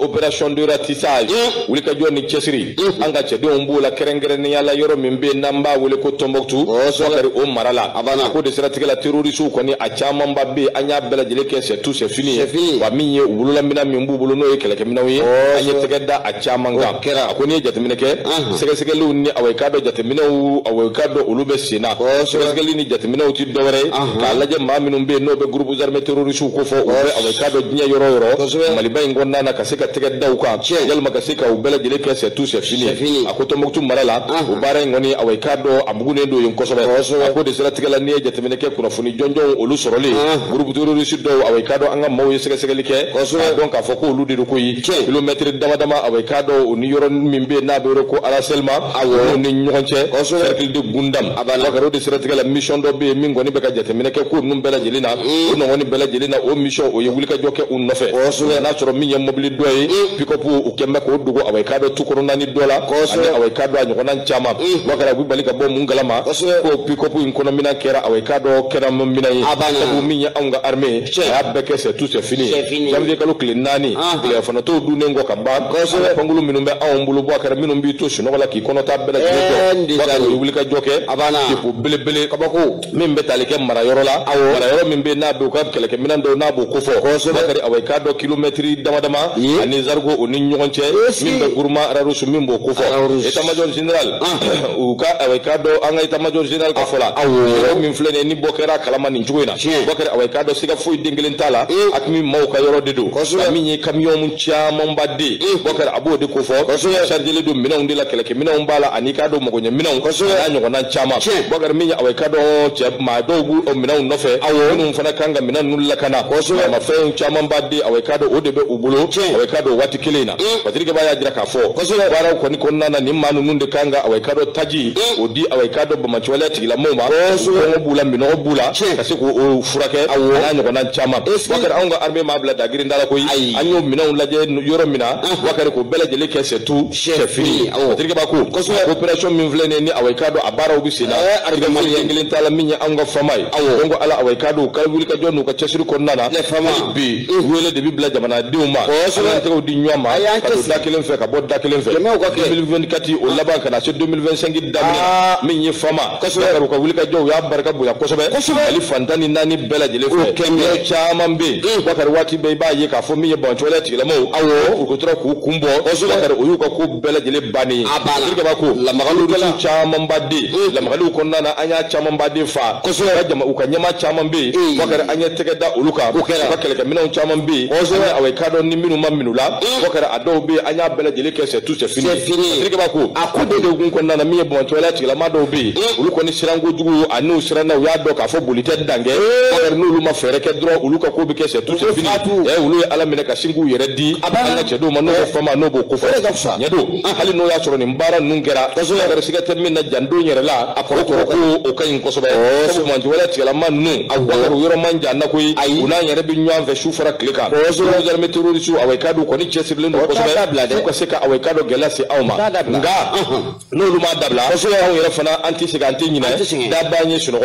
opération de ratissage wuli ka joni cesiri anga cede on bula kerengeren yalla yoro mimbe namba wuli ko Tombouctou sokari o marala ko de stratégie la terroriste ko ni a chama mbabbe anya bela jele ke c'est tout c'est fini wa minye wulula mina mimbu bulu no yekele ke minawi anya tegeda a chama nga ko ni jatemine ke sege lu ni away kado jatemine away kado ulube sina sege li ni jatemine uti dowre ka laje ma minum be no be groupe armé terroriste ko fo away kado nya yoro maliba ngonna na kaseka tegeda uka yalma kaseka ubela jele ke c'est tout c'est fini ko Tombouctou marala o bare ngoni away kado amugune do yon kosobe ko de stratégie la ni jatemine ke kuna funi jonjon olu soroli groupe terroriste do away kado anga maw sege like donc a foko olu de ko yi kilomètre dama away kado oni yoro mimbe na be ko araselma awo ni nyonche cercle de gundam wakaro de stratégie la mission do be mingo ni be ka jatemine ke ko num bela jelina no woni bela jelina o mission o yewuli ka joke un nofe na soro minya mobili doyi piko pu o kembe ko dugo away kado tukoro nani dola ande away kado anyo nan chama wakara bu balika bo mungalama ko piko pu inkono mina kera away kado kera mina yi sabu minya anga armée ya beke c'est tout c'est fini janvier kalo klinani le fana to du nengo kamba pangulu minumbe awmbulu bo kara minumbi to shino wala ki kono ta bela jeto wakara wuli ka joke tipo bele kabako mimbe talike mara yoro la mara yoro mimbe na be ko kele ke minando na bo kofo wakari away kado kilometri dama ani zargo oni nyonche mimbe gurma rarusu mimbo kofo eta major general uka away kado anga eta major general ka fola min flene ni bokera kalama ni juwena bokera away kado siga fuy dingelen tala ak mi mawka yoro dedo mi ni camion mun chama mbadde bokera abo de kofo charger le do minaw ndila kele ke minaw mbala ani kado mo gonya minaw na nyoko nan chama bokera mi away kado che ma dogu o minaw nofe num fana kanga minan nulla kana ma fe chama mbadde away kado o debe ubulo away kado wati kilena patrike baya jira ka fo wara ko ni konna na ni manu nunde kanga away kado taji o di away kado ba machwala tigila moma ko bula mino bula kasi ko furake na nyoko nan chama bokera anga armée ma bla dagiri ndala ko anyo minaw laje yoro mina wakare ko bela jele ke c'est tout c'est fini patrike ba ko opération min vlene ni away kado abara obi sina arga mali engelen tala minya anga famay ngo ala away kado kal wuli ka jonu ka chesiri ko nana bi wele de bibla jamana diuma ala te ko di nyama ko dakelen fe ka bod dakelen fe 2024 o laban kana c'est 2025 damina minyi fama ko wuli ka jow ya barka bu ya kosobe ali fantani nani bela jele fe kembe chamambe bakar wati be ba ye ka fo miye bon toilet la mo ko tro ko kumbo bakar o yuko ko bela jele bani dirga ba ko la magalu chamambade la magalu ko nana anya chamambade fa ko so jama u ka nyama chamambe bakar anya tegeda uluka bakar ka minon chamambe away kado ni minu maminu la bakar ado be anya bela jele ke c'est tout c'est fini dirga ba ko akude de gun ko nana miye bon toilet la ma do be uluko ni sirango jugu anu sirana ya do ka fo bolite dange bakar no luma fere ke dro uluka ko be ke c'est tout c'est fini ulu ala mine ka singu yere di ala chedo mano fama no bo ko fo nyedo hali no ya soro ni mbara nungera bakar siga termina jando nyere la akoro ko o kayin ko sobe ko man wala tigala man nu bakar yoro manja na koy una nyere bi nyam ve shufara klika so jar metero su away kado ko ni chesirle no ko sobe ko seka away kado gelasi awma nga no luma dabla so ya yere fana anti siga anti nyina da banye suno